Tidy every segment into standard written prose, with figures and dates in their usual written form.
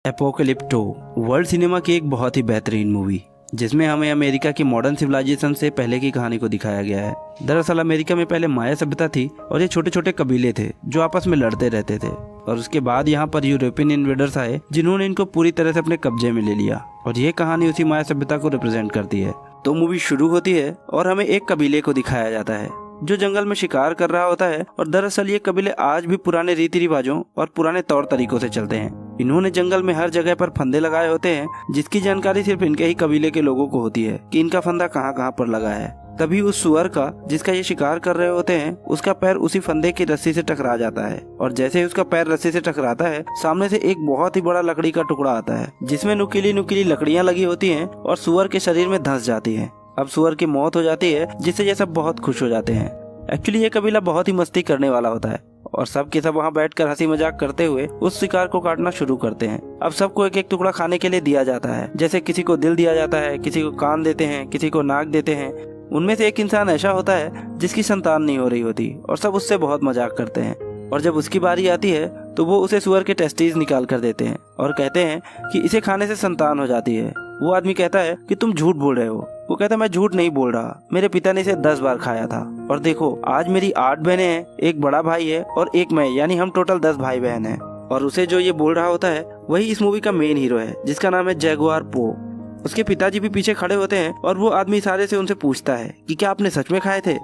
एपोकलिप्टो world cinema की एक बहुत ही बेहतरीन मूवी जिसमें हमें अमेरिका की मॉडर्न सिविलाइजेशन से पहले की कहानी को दिखाया गया है। दरअसल अमेरिका में पहले माया सभ्यता थी और ये छोटे छोटे कबीले थे जो आपस में लड़ते रहते थे, और उसके बाद यहाँ पर यूरोपियन इन्वेडर्स आए जिन्होंने इनको पूरी तरह से अपने कब्जे में ले लिया, और ये कहानी उसी माया सभ्यता को रिप्रेजेंट करती है। तो मूवी शुरू होती है और हमें एक कबीले को दिखाया जाता है जो जंगल में शिकार कर रहा होता है, और दरअसल ये कबीले आज भी पुराने रीति रिवाजों और पुराने तौर तरीकों से चलते हैं। इन्होंने जंगल में हर जगह पर फंदे लगाए होते हैं जिसकी जानकारी सिर्फ इनके ही कबीले के लोगों को होती है कि इनका फंदा कहाँ कहाँ पर लगा है। तभी उस सुअर का जिसका ये शिकार कर रहे होते हैं उसका पैर उसी फंदे की रस्सी से टकरा जाता है, और जैसे ही उसका पैर रस्सी से टकराता है सामने से एक बहुत ही बड़ा लकड़ी का टुकड़ा आता है जिसमें नुकीली नुकीली लकड़ियां लगी होती हैं और सुअर के शरीर में धंस जाती है। अब सुअर की मौत हो जाती है जिससे ये सब बहुत खुश हो जाते हैं। एक्चुअली ये कबीला बहुत ही मस्ती करने वाला होता है और सब के सब वहाँ बैठकर हंसी मजाक करते हुए उस शिकार को काटना शुरू करते हैं। अब सबको एक एक टुकड़ा खाने के लिए दिया जाता है, जैसे किसी को दिल दिया जाता है, किसी को कान देते हैं, किसी को नाक देते हैं। उनमें से एक इंसान ऐसा होता है जिसकी संतान नहीं हो रही होती और सब उससे बहुत मजाक करते हैं, और जब उसकी बारी आती है तो वो उसे सुअर के टेस्टीज निकाल कर देते हैं और कहते हैं कि इसे खाने से संतान हो जाती है। वो आदमी कहता है कि तुम झूठ बोल रहे हो। वो कहता है मैं झूठ नहीं बोल रहा, मेरे पिता ने इसे 10 बार खाया था, और देखो आज मेरी 8 बहनें हैं, एक बड़ा भाई है और एक मैं, यानी हम टोटल 10 भाई बहन हैं। और उसे जो ये बोल रहा होता है वही इस मूवी का मेन हीरो है जिसका नाम है जैगुआर पो। उसके पिताजी भी पीछे खड़े होते हैं और वो आदमी इशारे से उनसे पूछता है कि क्या आपने सच में खाए थे।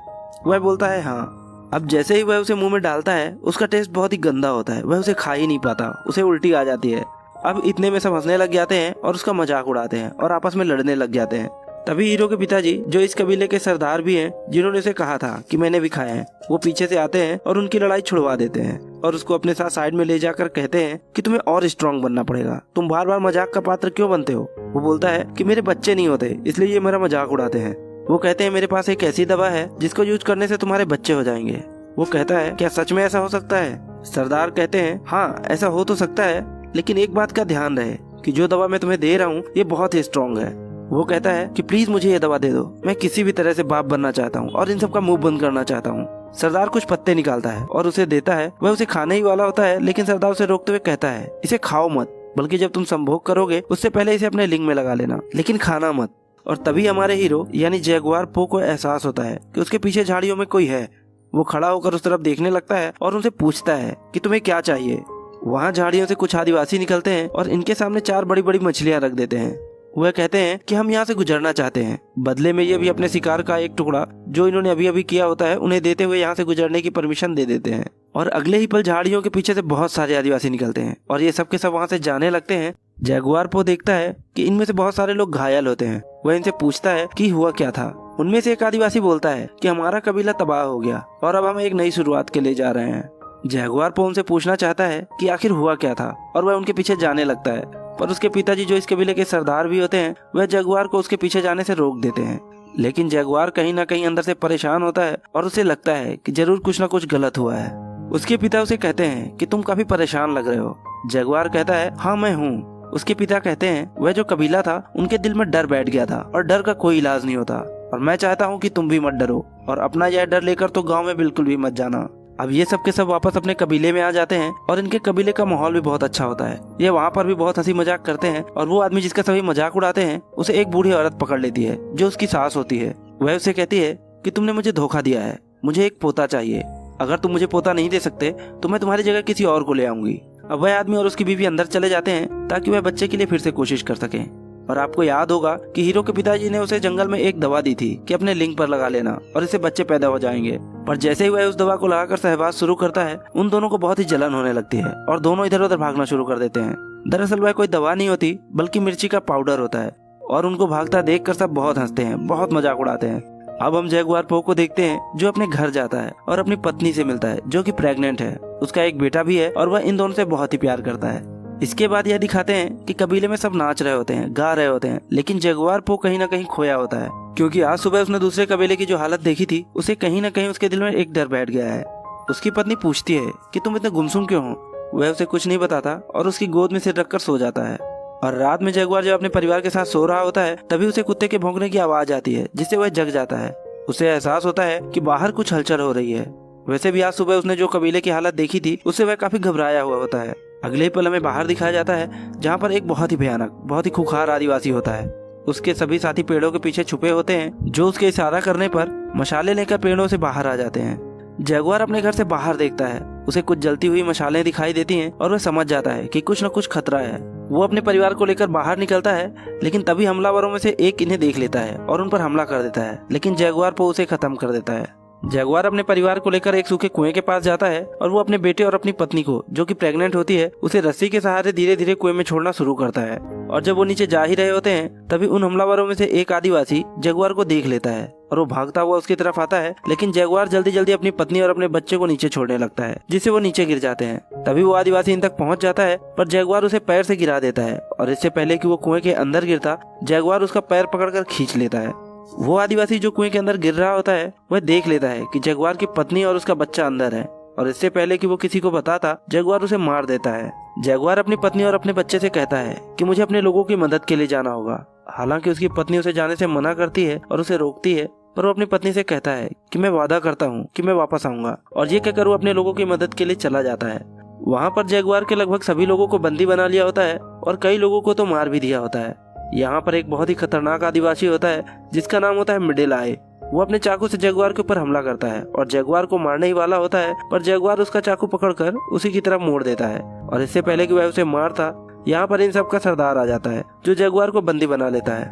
वह बोलता है हाँ। अब जैसे ही वह उसे मुंह में डालता है उसका टेस्ट बहुत ही गंदा होता है, वह उसे खा ही नहीं पाता, उसे उल्टी आ जाती है। अब इतने में सब हंसने लग जाते हैं और उसका मजाक उड़ाते हैं और आपस में लड़ने लग जाते हैं। तभी हीरो के पिताजी जो इस कबीले के सरदार भी हैं जिन्होंने उसे कहा था कि मैंने भी खाया है, वो पीछे से आते हैं और उनकी लड़ाई छुड़वा देते हैं और उसको अपने साथ साइड में ले जाकर कहते हैं कि तुम्हें और स्ट्रांग बनना पड़ेगा, तुम बार बार मजाक का पात्र क्यों बनते हो। वो बोलता है कि मेरे बच्चे नहीं होते इसलिए ये मेरा मजाक उड़ाते हैं। वो कहते हैं मेरे पास एक ऐसी दवा है जिसको यूज करने से तुम्हारे बच्चे हो जाएंगे। वो कहता है क्या सच में ऐसा हो सकता है। सरदार कहते हैं हाँ ऐसा हो तो सकता है, लेकिन एक बात का ध्यान रहे कि जो दवा मैं तुम्हें दे रहा हूँ ये बहुत ही स्ट्रांग है। वो कहता है कि प्लीज मुझे ये दवा दे दो, मैं किसी भी तरह से बाप बनना चाहता हूँ और इन सब का मुंह बंद करना चाहता हूँ। सरदार कुछ पत्ते निकालता है और उसे देता है। वह उसे खाने ही वाला होता है, लेकिन सरदार उसे रोकते हुए कहता है इसे खाओ मत, बल्कि जब तुम संभोग करोगे उससे पहले इसे अपने लिंग में लगा लेना, लेकिन खाना मत। और तभी हमारे हीरो यानी जैगुआर पो को एहसास होता है कि उसके पीछे झाड़ियों में कोई है। वो खड़ा होकर उस तरफ देखने लगता है और उनसे पूछता है कि तुम्हें क्या चाहिए। वहाँ झाड़ियों से कुछ आदिवासी निकलते हैं और इनके सामने 4 बड़ी बड़ी मछलियाँ रख देते हैं। वह कहते हैं कि हम यहाँ से गुजरना चाहते हैं, बदले में ये भी अपने शिकार का एक टुकड़ा जो इन्होंने अभी अभी किया होता है उन्हें देते हुए यहाँ से गुजरने की परमिशन दे देते हैं। और अगले ही पल झाड़ियों के पीछे से बहुत सारे आदिवासी निकलते हैं और ये सब के सब वहाँ से जाने लगते हैं। जैगुआर पो देखता है कि इनमें से बहुत सारे लोग घायल होते हैं। वह इनसे पूछता है कि हुआ क्या था। उनमें से एक आदिवासी बोलता है कि हमारा कबीला तबाह हो गया और अब हम एक नई शुरुआत के लिए जा रहे हैं। जैगुआर पो उनसे पूछना चाहता है कि आखिर हुआ क्या था, और वह उनके पीछे जाने लगता है, पर उसके पिताजी जो इस कबीले के सरदार भी होते हैं वह जैगुआर को उसके पीछे जाने से रोक देते हैं। लेकिन जैगुआर कहीं ना कहीं अंदर से परेशान होता है और उसे लगता है कि जरूर कुछ ना कुछ गलत हुआ है। उसके पिता उसे कहते हैं कि तुम काफी परेशान लग रहे हो। जैगुआर कहता है हाँ मैं हूँ। उसके पिता कहते हैं वह जो कबीला था उनके दिल में डर बैठ गया था और डर का कोई इलाज नहीं होता, और मैं चाहता हूँ कि तुम भी मत डरो और अपना यह डर लेकर तो गाँव में बिल्कुल भी मत जाना। अब ये सब के सब वापस अपने कबीले में आ जाते हैं और इनके कबीले का माहौल भी बहुत अच्छा होता है। ये वहाँ पर भी बहुत हंसी मजाक करते हैं, और वो आदमी जिसका सभी मजाक उड़ाते हैं उसे एक बूढ़ी औरत पकड़ लेती है जो उसकी सास होती है। वह उसे कहती है कि तुमने मुझे धोखा दिया है, मुझे एक पोता चाहिए, अगर तुम मुझे पोता नहीं दे सकते तो मैं तुम्हारी जगह किसी और को ले आऊंगी। अब वह आदमी और उसकी बीवी अंदर चले जाते हैं ताकि वह बच्चे के लिए फिर से कोशिश कर सकें। और आपको याद होगा कि हीरो के पिताजी ने उसे जंगल में एक दवा दी थी कि अपने लिंग पर लगा लेना और इससे बच्चे पैदा हो जाएंगे। पर जैसे ही वह उस दवा को लगाकर सहवास शुरू करता है उन दोनों को बहुत ही जलन होने लगती है और दोनों इधर उधर भागना शुरू कर देते हैं। दरअसल वह कोई दवा नहीं होती बल्कि मिर्ची का पाउडर होता है, और उनको भागता देखकर सब बहुत हंसते हैं, बहुत मजाक उड़ाते हैं। अब हम जैगुआर पो को देखते हैं जो अपने घर जाता है और अपनी पत्नी से मिलता है जो कि प्रेग्नेंट है। उसका एक बेटा भी है और वह इन दोनों से बहुत ही प्यार करता है। इसके बाद यह दिखाते हैं कि कबीले में सब नाच रहे होते हैं, गा रहे होते हैं, लेकिन जैगुआर पो कहीं ना कहीं खोया होता है, क्योंकि आज सुबह उसने दूसरे कबीले की जो हालत देखी थी उसे कहीं ना कहीं उसके दिल में एक डर बैठ गया है। उसकी पत्नी पूछती है कि तुम इतने गुमसुम क्यों हो। वह उसे कुछ नहीं बताता और उसकी गोद में सिर रखकर सो जाता है। और रात में जैगुआर जब अपने परिवार के साथ सो रहा होता है तभी उसे कुत्ते के भौंकने की आवाज आती है जिससे वह जग जाता है। उसे एहसास होता है कि बाहर कुछ हलचल हो रही है। वैसे भी आज सुबह उसने जो कबीले की हालत देखी थी उससे वह काफी घबराया हुआ होता है। अगले ही पल हमें बाहर दिखाया जाता है जहाँ पर एक बहुत ही भयानक, बहुत ही खूंखार आदिवासी होता है। उसके सभी साथी पेड़ों के पीछे छुपे होते हैं, जो उसके इशारा करने पर मशाले लेकर पेड़ों से बाहर आ जाते हैं। जगुआर अपने घर से बाहर देखता है, उसे कुछ जलती हुई मशालें दिखाई देती हैं और वह समझ जाता है कि कुछ न कुछ खतरा है। वो अपने परिवार को लेकर बाहर निकलता है, लेकिन तभी हमलावरों में से एक इन्हें देख लेता है और उन पर हमला कर देता है, लेकिन जगुआर को उसे खत्म कर देता है। जगुआर अपने परिवार को लेकर एक सूखे कुएं के पास जाता है और वो अपने बेटे और अपनी पत्नी को, जो कि प्रेग्नेंट होती है, उसे रस्सी के सहारे धीरे धीरे कुएं में छोड़ना शुरू करता है। और जब वो नीचे जा ही रहे होते हैं, तभी उन हमलावरों में से एक आदिवासी जगुआर को देख लेता है और वो भागता हुआ उसकी तरफ आता है, लेकिन जगुआर जल्दी जल्दी अपनी पत्नी और अपने बच्चे को नीचे छोड़ने लगता है, जिससे वो नीचे गिर जाते हैं। तभी वो आदिवासी इन तक पहुंच जाता है, पर जगुआर उसे पैर से गिरा देता है और इससे पहले कि वो कुएं के अंदर गिरता, जगुआर उसका पैर पकड़कर खींच लेता है। वो आदिवासी जो कुएं के अंदर गिर रहा होता है, वह देख लेता है कि जगुआर की पत्नी और उसका बच्चा अंदर है, और इससे पहले कि वो किसी को बताता, जगुआर उसे मार देता है। जगुआर अपनी पत्नी और अपने बच्चे से कहता है कि मुझे अपने लोगों की मदद के लिए जाना होगा। हालांकि उसकी पत्नी उसे जाने से मना करती है और उसे रोकती है, पर वो अपनी पत्नी से कहता है कि मैं वादा करता हूँ कि मैं वापस आऊंगा, और ये कहकर वो अपने लोगों की मदद के लिए चला जाता है। वहाँ पर जगुआर के लगभग सभी लोगों को बंदी बना लिया होता है और कई लोगों को तो मार भी दिया होता है। यहाँ पर एक बहुत ही खतरनाक आदिवासी होता है जिसका नाम होता है मिडिल आय। वो अपने चाकू से जगुआर के ऊपर हमला करता है और जगुआर को मारने ही वाला होता है, पर जगुआर उसका चाकू पकड़कर उसी की तरफ मोड़ देता है, और इससे पहले कि वह उसे मारता, यहाँ पर इन सब का सरदार आ जाता है जो जगुआर को बंदी बना लेता है।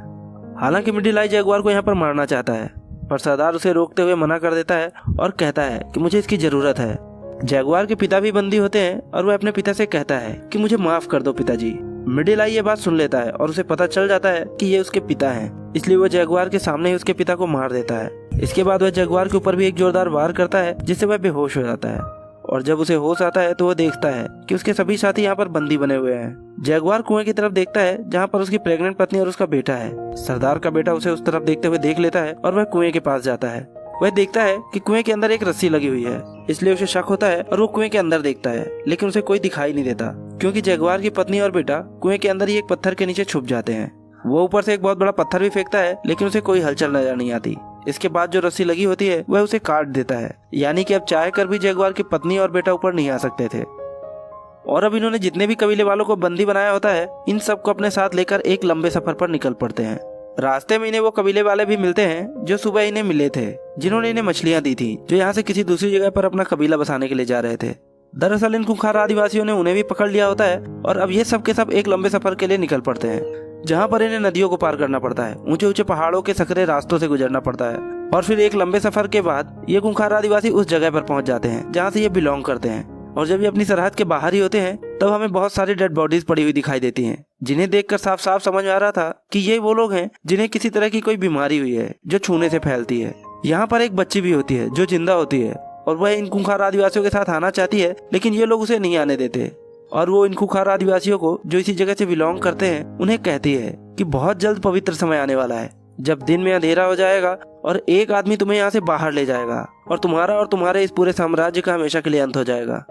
हालांकि मिडिल आय जगुआर को यहाँ पर मारना चाहता है, पर सरदार उसे रोकते हुए मना कर देता है और कहता है कि मुझे इसकी जरूरत है। जगुआर के पिता भी बंदी होते हैं और वह अपने पिता से कहता है कि मुझे माफ कर दो पिताजी। मिडिल आय ये बात सुन लेता है और उसे पता चल जाता है कि ये उसके पिता हैं, इसलिए वो जगुआर के सामने ही उसके पिता को मार देता है। इसके बाद वह जगुआर के ऊपर भी एक जोरदार वार करता है, जिससे वह बेहोश हो जाता है, और जब उसे होश आता है तो वह देखता है कि उसके सभी साथी यहाँ पर बंदी बने हुए हैं। जगुआर कुएं की तरफ देखता है जहाँ पर उसकी प्रेग्नेंट पत्नी और उसका बेटा है। सरदार का बेटा उसे उस तरफ देखते हुए देख लेता है और वह कुएं के पास जाता है। वह देखता है कि कुएं के अंदर एक रस्सी लगी हुई है, इसलिए उसे शक होता है और वो कुएं के अंदर देखता है, लेकिन उसे कोई दिखाई नहीं देता, क्योंकि जगुआर की पत्नी और बेटा कुएं के अंदर ही एक पत्थर के नीचे छुप जाते हैं। वो ऊपर से एक बहुत बड़ा पत्थर भी फेंकता है, लेकिन उसे कोई हलचल नजर नहीं आती। इसके बाद जो रस्सी लगी होती है वह उसे काट देता है, यानी कि अब चाह कर भी जगुआर की पत्नी और बेटा ऊपर नहीं आ सकते थे। और अब इन्होंने जितने भी कबीले वालों को बंदी बनाया होता है, इन सबको अपने साथ लेकर एक लंबे सफर पर निकल पड़ते हैं। रास्ते में इन्हें वो कबीले वाले भी मिलते हैं जो सुबह इन्हें मिले थे, जिन्होंने इन्हें मछलियां दी थी, जो यहाँ से किसी दूसरी जगह पर अपना कबीला बसाने के लिए जा रहे थे। दरअसल इन खूंखार आदिवासियों ने उन्हें भी पकड़ लिया होता है, और अब ये सब के सब एक लंबे सफर के लिए निकल पड़ते हैं, जहाँ पर इन्हें नदियों को पार करना पड़ता है, ऊंचे ऊंचे पहाड़ों के सकरे रास्तों से गुजरना पड़ता है, और फिर एक लंबे सफर के बाद ये खूंखार आदिवासी उस जगह पर पहुंच जाते हैं जहाँ से ये बिलोंग करते हैं। और जब ये अपनी सरहद के बाहर ही होते हैं, तब हमें बहुत सारी डेड बॉडीज पड़ी हुई दिखाई देती हैं, जिन्हें देखकर साफ साफ समझ में आ रहा था कि ये वो लोग हैं जिन्हें किसी तरह की कोई बीमारी हुई है जो छूने से फैलती है। यहाँ पर एक बच्ची भी होती है जो जिंदा होती है, और वह इन खूंखार आदिवासियों के साथ आना चाहती है, लेकिन ये लोग उसे नहीं आने देते। और वो इन खूंखार आदिवासियों को, जो इसी जगह से बिलोंग करते हैं, उन्हें कहती है कि बहुत जल्द पवित्र समय आने वाला है, जब दिन में अंधेरा हो जाएगा और एक आदमी तुम्हें यहाँ से बाहर ले जाएगा, और तुम्हारे इस पूरे साम्राज्य का हमेशा के लिए अंत हो जाएगा।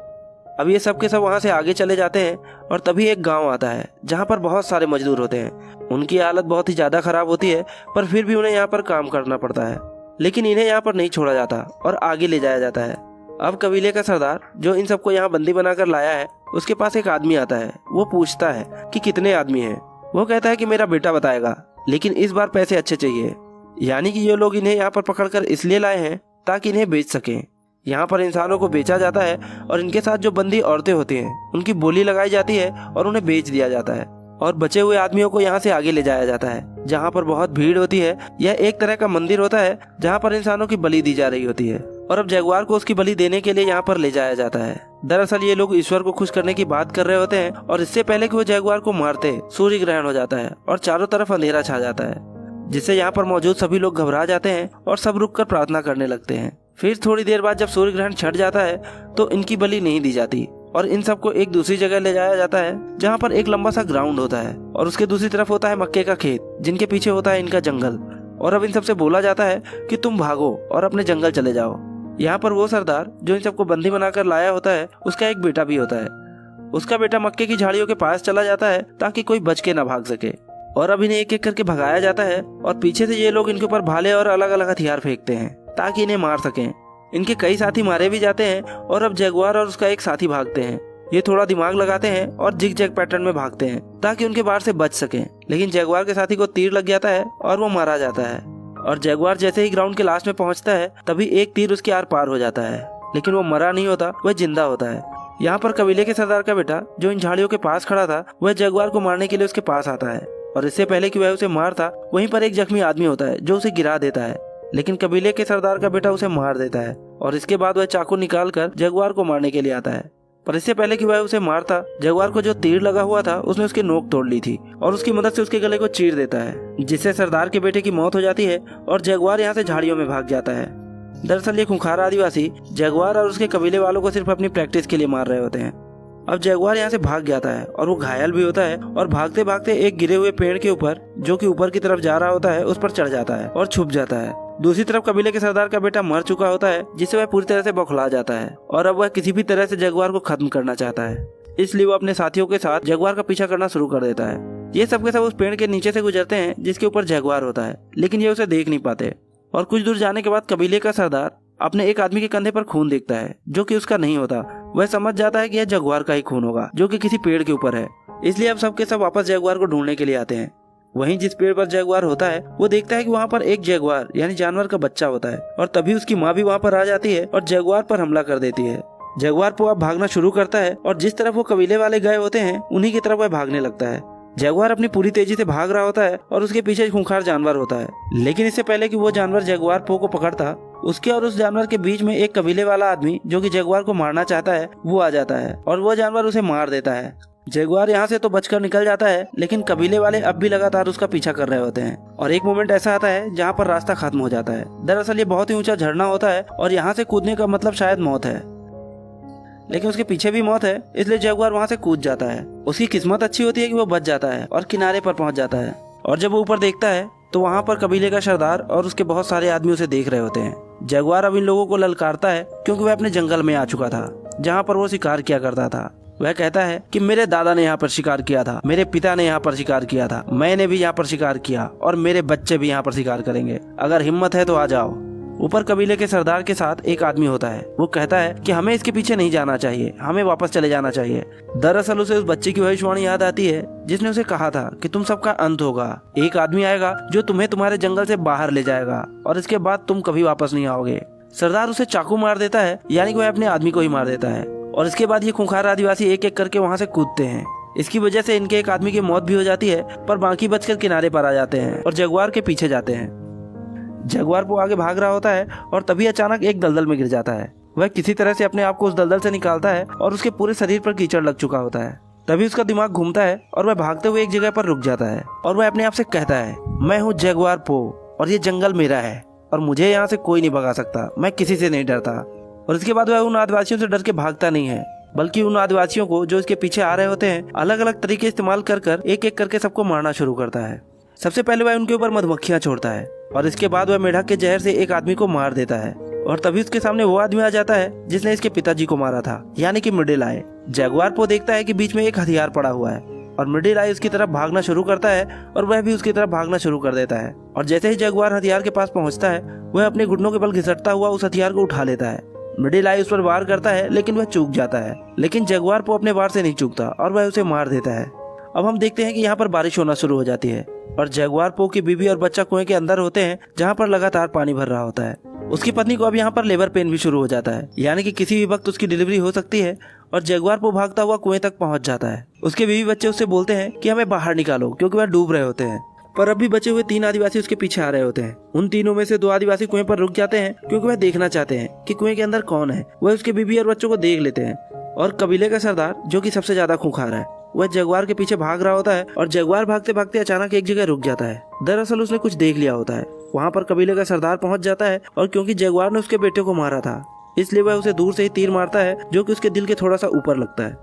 अब ये सब के सब वहाँ से आगे चले जाते हैं, और तभी एक गांव आता है जहाँ पर बहुत सारे मजदूर होते हैं। उनकी हालत बहुत ही ज्यादा खराब होती है, पर फिर भी उन्हें यहाँ पर काम करना पड़ता है, लेकिन इन्हें यहाँ पर नहीं छोड़ा जाता और आगे ले जाया जाता है। अब कबीले का सरदार, जो इन सबको यहाँ बंदी बनाकर लाया है, उसके पास एक आदमी आता है। वो पूछता है कि कितने आदमी हैं। वो कहता है कि मेरा बेटा बताएगा, लेकिन इस बार पैसे अच्छे चाहिए। यानी कि ये लोग इन्हें यहाँ पर पकड़कर इसलिए लाए हैं ताकि इन्हें बेच सकें। यहाँ पर इंसानों को बेचा जाता है, और इनके साथ जो बंदी औरतें होती हैं उनकी बोली लगाई जाती है और उन्हें बेच दिया जाता है, और बचे हुए आदमियों को यहाँ से आगे ले जाया जाता है, जहाँ पर बहुत भीड़ होती है। यह एक तरह का मंदिर होता है जहाँ पर इंसानों की बलि दी जा रही होती है, और अब जगुआर को उसकी बलि देने के लिए यहाँ पर ले जाया जाता है। दरअसल ये लोग ईश्वर को खुश करने की बात कर रहे होते हैं, और इससे पहले कि वो जगुआर को मारते, सूर्य ग्रहण हो जाता है और चारों तरफ अंधेरा छा जाता है, जिससे यहाँ पर मौजूद सभी लोग घबरा जाते हैं और सब रुककर प्रार्थना करने लगते हैं। फिर थोड़ी देर बाद जब सूर्य ग्रहण छट जाता है, तो इनकी बलि नहीं दी जाती, और इन सबको एक दूसरी जगह ले जाया जाता है, जहाँ पर एक लंबा सा ग्राउंड होता है, और उसके दूसरी तरफ होता है मक्के का खेत, जिनके पीछे होता है इनका जंगल। और अब इन सबसे बोला जाता है कि तुम भागो और अपने जंगल चले जाओ। यहाँ पर वो सरदार, जो इन सबको बंदी बनाकर लाया होता है, उसका एक बेटा भी होता है। उसका बेटा मक्के की झाड़ियों के पास चला जाता है ताकि कोई बच के न भाग सके, और अब इन्हें एक एक करके भगाया जाता है, और पीछे से ये लोग इनके ऊपर भाले और अलग अलग हथियार फेंकते हैं ताकि इन्हें मार सकें। इनके कई साथी मारे भी जाते हैं, और अब जगुआर और उसका एक साथी भागते हैं, ये थोड़ा दिमाग लगाते हैं और जिग जैग पैटर्न में भागते हैं ताकि उनके बार से बच सकें, लेकिन जगुआर के साथी को तीर लग जाता है और वो मारा जाता है। और जगुआर जैसे ही ग्राउंड के लास्ट में पहुंचता है तभी एक तीर उसके आर पार हो जाता है, लेकिन वो मरा नहीं होता, वह जिंदा होता है। यहाँ पर कबीले के सरदार का बेटा जो इन झाड़ियों के पास खड़ा था वह जगुआर को मारने के लिए उसके पास आता है, और इससे पहले कि वह उसे मारता वहीं पर एक जख्मी आदमी होता है जो उसे गिरा देता है, लेकिन कबीले के सरदार का बेटा उसे मार देता है और इसके बाद वह चाकू निकाल कर जगुआर को मारने के लिए आता है। पर इससे पहले कि वह उसे मारता, जगुआर को जो तीर लगा हुआ था उसने उसकी नोक तोड़ ली थी और उसकी मदद से उसके गले को चीर देता है, जिससे सरदार के बेटे की मौत हो जाती है और जगुआर यहाँ से झाड़ियों में भाग जाता है। दरअसल ये खूंखार आदिवासी जगुआर और उसके कबीले वालों को सिर्फ अपनी प्रैक्टिस के लिए मार रहे होते हैं। अब जगुआर यहाँ से भाग जाता है और वो घायल भी होता है और भागते भागते एक गिरे हुए पेड़ के ऊपर जो कि ऊपर की तरफ जा रहा होता है उस पर चढ़ जाता है और छुप जाता है। दूसरी तरफ कबीले के सरदार का बेटा मर चुका होता है, जिससे वह पूरी तरह से बौखला जाता है और अब वह किसी भी तरह से जगुआर को खत्म करना चाहता है। इसलिए वो अपने साथियों के साथ जगुआर का पीछा करना शुरू कर देता है। ये सब के सब उस पेड़ के नीचे से गुजरते हैं जिसके ऊपर जगुआर होता है, लेकिन ये उसे देख नहीं पाते। और कुछ दूर जाने के बाद कबीले का सरदार अपने एक आदमी के कंधे पर खून देखता है जो कि उसका नहीं होता। वह समझ जाता है कि यह जगुआर का ही खून होगा जो कि किसी पेड़ के ऊपर है। इसलिए अब सबके सब वापस जगुआर को ढूंढने के लिए आते हैं। वहीं जिस पेड़ पर जगुआर होता है वो देखता है कि वहाँ पर एक जगुआर यानी जानवर का बच्चा होता है, और तभी उसकी माँ भी वहाँ पर आ जाती है और जगुआर पर हमला कर देती है। जगुआर को अब भागना शुरू करता है और जिस तरफ वो कबीले वाले गए होते हैं उन्हीं की तरफ वह भागने लगता है। जगुआर अपनी पूरी तेजी से भाग रहा होता है और उसके पीछे खूंखार जानवर होता है, लेकिन इससे पहले कि वो जानवर जगुआर पो को पकड़ता, उसके और उस जानवर के बीच में एक कबीले वाला आदमी जो कि जगुआर को मारना चाहता है वो आ जाता है और वो जानवर उसे मार देता है। जगुआर यहाँ से तो बचकर निकल जाता है, लेकिन कबीले वाले अब भी लगातार उसका पीछा कर रहे होते हैं और एक मोमेंट ऐसा आता है जहाँ पर रास्ता खत्म हो जाता है। दरअसल ये बहुत ही ऊंचा झरना होता है और यहाँ से कूदने का मतलब शायद मौत है, लेकिन उसके पीछे भी मौत है, इसलिए जगुआर वहाँ से कूद जाता है। उसकी किस्मत अच्छी होती है कि वो बच जाता है और किनारे पर पहुँच जाता है, और जब वो ऊपर देखता है तो वहाँ पर कबीले का सरदार और उसके बहुत सारे आदमी उसे देख रहे होते हैं। जगुआर अब इन लोगों को ललकारता है क्योंकि वह अपने जंगल में आ चुका था जहाँ पर वो शिकार किया करता था। वह कहता है कि मेरे दादा ने यहाँ पर शिकार किया था, मेरे पिता ने यहाँ पर शिकार किया था, मैंने भी यहाँ पर शिकार किया और मेरे बच्चे भी यहाँ पर शिकार करेंगे, अगर हिम्मत है तो आ जाओ। ऊपर कबीले के सरदार के साथ एक आदमी होता है, वो कहता है कि हमें इसके पीछे नहीं जाना चाहिए, हमें वापस चले जाना चाहिए। दरअसल उसे उस बच्चे की भविष्यवाणी याद आती है जिसने उसे कहा था कि तुम सबका अंत होगा, एक आदमी आएगा जो तुम्हें तुम्हारे जंगल से बाहर ले जाएगा और इसके बाद तुम कभी वापस नहीं आओगे। सरदार उसे चाकू मार देता है, यानी कि वह अपने आदमी को ही मार देता है, और इसके बाद ये खूंखार आदिवासी एक एक करके वहाँ से कूदते हैं। इसकी वजह से इनके एक आदमी की मौत भी हो जाती है, पर बाकी बचकर किनारे पर आ जाते हैं और जगुआर के पीछे जाते हैं। जगुआर वो आगे भाग रहा होता है और तभी अचानक एक दलदल में गिर जाता है। वह किसी तरह से अपने आप को उस दलदल से निकालता है और उसके पूरे शरीर पर कीचड़ लग चुका होता है। तभी उसका दिमाग घूमता है और वह भागते हुए एक जगह पर रुक जाता है और वह अपने आप से कहता है, मैं हूँ जगुआर पो और ये जंगल मेरा है और मुझे यहाँ से कोई नहीं भगा सकता, मैं किसी से नहीं डरता। और इसके बाद वह उन आदिवासियों से डर के भागता नहीं है, बल्कि उन आदिवासियों को जो इसके पीछे आ रहे होते हैं अलग अलग तरीके इस्तेमाल कर कर एक एक करके सबको मारना शुरू करता है। सबसे पहले वह उनके ऊपर मधुमक्खियां छोड़ता है और इसके बाद वह मेढक के जहर से एक आदमी को मार देता है, और तभी उसके सामने वो आदमी आ जाता है जिसने इसके पिताजी को मारा था, यानी कि मिडिल आई। जगुआर पो देखता है कि बीच में एक हथियार पड़ा हुआ है और मिडिल आई उसकी तरफ भागना शुरू करता है और वह भी उसकी तरफ भागना शुरू कर देता है। और जैसे ही जगुआर हथियार के पास पहुंचता है वह अपने घुटनों के बल घिसटता हुआ उस हथियार को उठा लेता है। मिडिल आई उस पर वार करता है लेकिन वह चूक जाता है, लेकिन जगुआर पो अपने वार से नहीं चूकता और वह उसे मार देता है। अब हम देखते हैं कि यहाँ पर बारिश होना शुरू हो जाती है और जगुआर पो की बीवी और बच्चा कुएं के अंदर होते हैं जहाँ पर लगातार पानी भर रहा होता है। उसकी पत्नी को अब यहाँ पर लेबर पेन भी शुरू हो जाता है, यानी कि किसी भी वक्त उसकी डिलीवरी हो सकती है, और जगुआर पो भागता हुआ कुएं तक पहुँच जाता है। उसके बीवी बच्चे उससे बोलते हैं कि हमें बाहर निकालो क्योंकि वह डूब रहे होते हैं, पर अब भी बचे हुए 3 आदिवासी उसके पीछे आ रहे होते हैं। उन तीनों में से 2 आदिवासी कुएं पर रुक जाते हैं क्योंकि वह देखना चाहते हैं कि कुएं के अंदर कौन है। वह उसके बीवी और बच्चों को देख लेते हैं, और कबीले का सरदार जो कि सबसे ज्यादा खूंखार है वह जगुआर के पीछे भाग रहा होता है, और जगुआर भागते भागते अचानक एक जगह रुक जाता है। दरअसल उसने कुछ देख लिया होता है। वहाँ पर कबीले का सरदार पहुँच जाता है, और क्योंकि जगुआर ने उसके बेटे को मारा था इसलिए वह उसे दूर से ही तीर मारता है जो कि उसके दिल के थोड़ा सा ऊपर लगता है।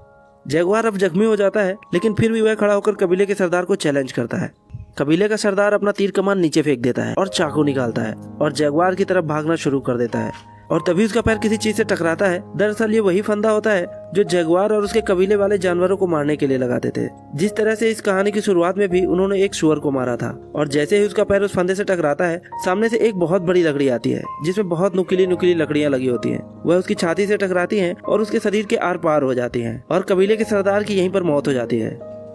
जगुआर अब जख्मी हो जाता है, लेकिन फिर भी वह खड़ा होकर कबीले के सरदार को चैलेंज करता है। कबीले का सरदार अपना तीर कमान नीचे फेंक देता है और चाकू निकालता है और जगुआर की तरफ भागना शुरू कर देता है। और तभी उसका पैर किसी चीज से टकराता है। दरअसल ये वही फंदा होता है जो जगुआर और उसके कबीले वाले जानवरों को मारने के लिए लगाते थे। जिस तरह से इस कहानी की शुरुआत में भी उन्होंने एक सुअर को मारा था, और जैसे ही उसका पैर उस फंदे से टकराता है, सामने से एक बहुत बड़ी लकड़ी आती है जिसमें बहुत नुकीली नुकीली लकड़ियां लगी होती हैं। वह उसकी छाती से टकराती हैं और उसके शरीर के आर पार हो जाती हैं, और कबीले के सरदार की यहीं पर मौत हो जाती है।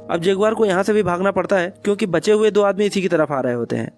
अब जगुआर को यहाँ से भी भागना पड़ता है क्योंकि बचे हुए 2 आदमी इसी की तरफ आ रहे होते हैं।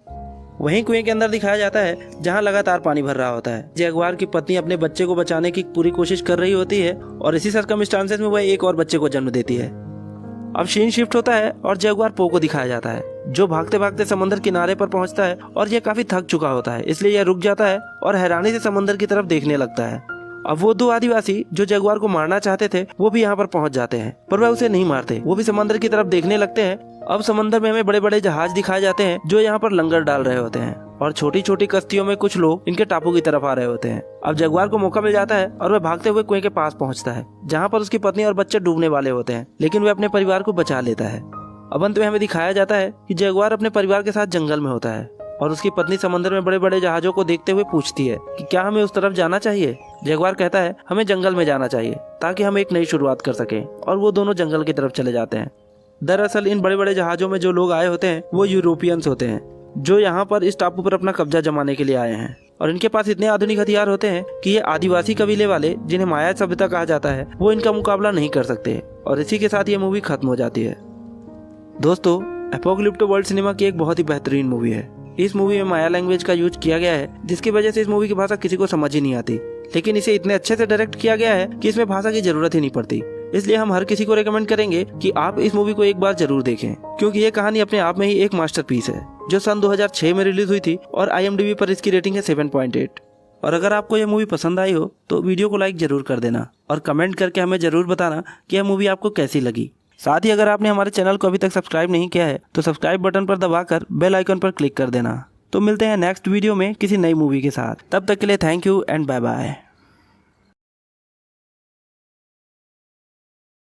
वहीं कुएं के अंदर दिखाया जाता है जहां लगातार पानी भर रहा होता है। जगुआर की पत्नी अपने बच्चे को बचाने की पूरी कोशिश कर रही होती है और इसी सर्कमस्टांसेस में वह एक और बच्चे को जन्म देती है। अब सीन शिफ्ट होता है और जगुआर पो को दिखाया जाता है, जो भागते भागते समंदर किनारे पर पहुंचता है और यह काफी थक चुका होता है, इसलिए यह रुक जाता है और हैरानी से समंदर की तरफ देखने लगता है। अब वो 2 आदिवासी जो जगुआर को मारना चाहते थे वो भी यहाँ पर पहुंच जाते हैं, पर वह उसे नहीं मारते। वो भी समंदर की तरफ देखने लगते हैं। अब समंदर में हमें बड़े बड़े जहाज दिखाए जाते हैं जो यहाँ पर लंगर डाल रहे होते हैं, और छोटी छोटी कश्तियों में कुछ लोग इनके टापू की तरफ आ रहे होते हैं। अब जगुआर को मौका मिल जाता है और वह भागते हुए कुएं के पास पहुंचता है जहाँ पर उसकी पत्नी और बच्चे डूबने वाले होते हैं, लेकिन वह अपने परिवार को बचा लेता है। अब अंत में हमें दिखाया जाता है कि जगुआर अपने परिवार के साथ जंगल में होता है और उसकी पत्नी समंदर में बड़े बड़े जहाजों को देखते हुए पूछती है कि क्या हमें उस तरफ जाना चाहिए। जगुआर कहता है हमें जंगल में जाना चाहिए ताकि हम एक नई शुरुआत कर सकें, और वो दोनों जंगल की तरफ चले जाते हैं। दरअसल इन बड़े बड़े जहाजों में जो लोग आए होते हैं वो यूरोपियंस होते हैं, जो यहाँ पर इस टापू पर अपना कब्जा जमाने के लिए आए हैं, और इनके पास इतने आधुनिक हथियार होते हैं कि ये आदिवासी कबीले वाले, जिन्हें माया सभ्यता कहा जाता है, वो इनका मुकाबला नहीं कर सकते। और इसी के साथ ये मूवी खत्म हो जाती है। दोस्तों, एपोकलिप्टो वर्ल्ड सिनेमा की एक बहुत ही बेहतरीन मूवी है। इस मूवी में माया लैंग्वेज का यूज किया गया है, जिसकी वजह से इस मूवी की भाषा किसी को समझ ही नहीं आती, लेकिन इसे इतने अच्छे से डायरेक्ट किया गया है कि इसमें भाषा की जरूरत ही नहीं पड़ती। इसलिए हम हर किसी को रेकमेंड करेंगे कि आप इस मूवी को एक बार जरूर देखें, क्योंकि ये कहानी अपने आप में ही एक मास्टरपीस है, जो सन 2006 में रिलीज हुई थी और IMDb पर इसकी रेटिंग है 7.8। और अगर आपको यह मूवी पसंद आई हो तो वीडियो को लाइक जरूर कर देना और कमेंट करके हमें जरूर बताना कि यह मूवी आपको कैसी लगी। साथ ही अगर आपने हमारे चैनल को अभी तक सब्सक्राइब नहीं किया है तो सब्सक्राइब बटन पर दबाकर बेल आइकन पर क्लिक कर देना। तो मिलते हैं नेक्स्ट वीडियो में किसी नई मूवी के साथ। तब तक के लिए thank you and bye bye.